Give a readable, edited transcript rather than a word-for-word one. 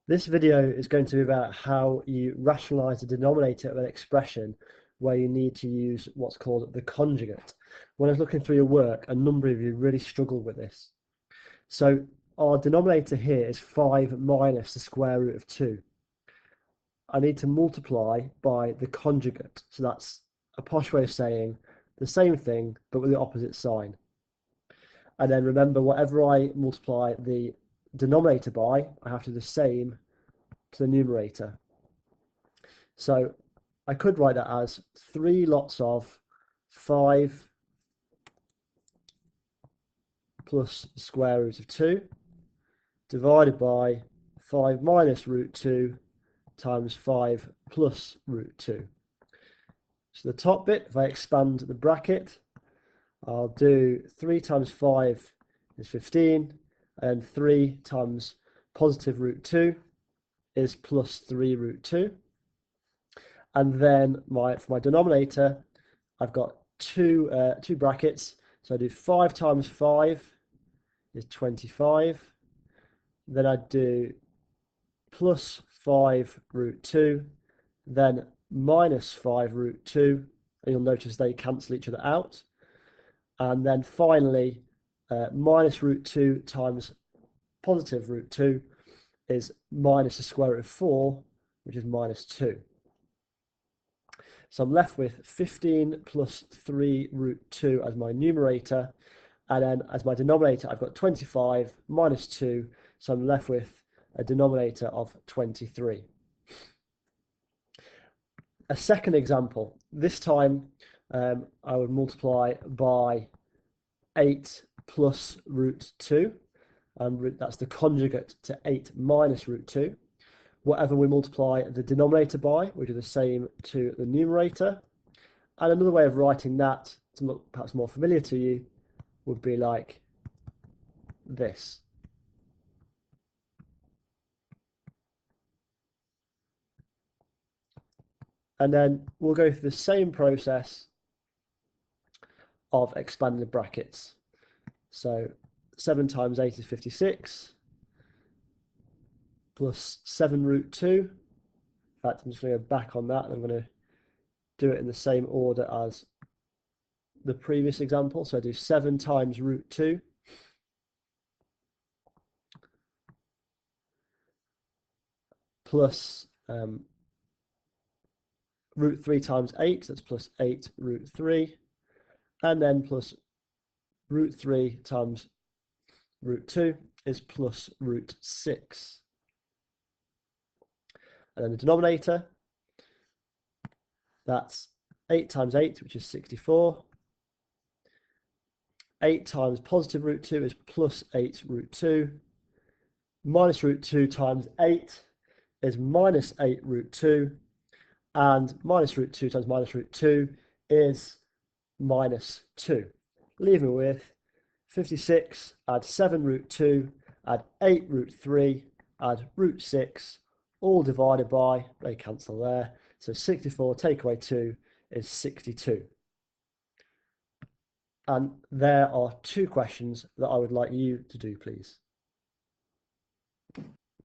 This video is going to be about how you rationalize the denominator of an expression where you need to use what's called the conjugate. When I was looking through your work, a number of you really struggled with this. So our denominator here is 5 minus the square root of 2. I need to multiply by the conjugate. So that's a posh way of saying the same thing, but with the opposite sign. And then remember, whatever I multiply the denominator by, I have to do the same to the numerator. So I could write that as 3 lots of 5 plus the square root of 2 divided by 5 minus root 2 times 5 plus root 2. So the top bit, if I expand the bracket, I'll do 3 times 5 is 15, and 3 times positive root 2 is plus 3 root 2. And then for my denominator, I've got two brackets. So I do 5 times 5 is 25. Then I do plus 5 root 2, then minus 5 root 2. And you'll notice they cancel each other out. And then finally, minus root 2 times positive root 2 is minus the square root of 4, which is minus 2. So I'm left with 15 plus 3 root 2 as my numerator. And then as my denominator, I've got 25 minus 2. So I'm left with a denominator of 23. A second example, this time I would multiply by 8 plus root 2, and that's the conjugate to 8 minus root 2. Whatever we multiply the denominator by, we do the same to the numerator. And another way of writing that, to look perhaps more familiar to you, would be like this. And then we'll go through the same process of expanding the brackets. So 7 times 8 is 56, plus 7 root 2. In fact, I'm just going to go back on that, and I'm going to do it in the same order as the previous example. So I do 7 times root 2, plus root 3 times 8, that's plus 8 root 3, and then plus root 3 times root 2 is plus root 6. And then the denominator, that's 8 times 8, which is 64. 8 times positive root 2 is plus 8 root 2. Minus root 2 times 8 is minus 8 root 2. And minus root 2 times minus root 2 is minus 2. Leaving with 56, add 7 root 2, add 8 root 3, add root 6, all divided by, they cancel there. So 64 take away 2 is 62. And there are 2 questions that I would like you to do, please.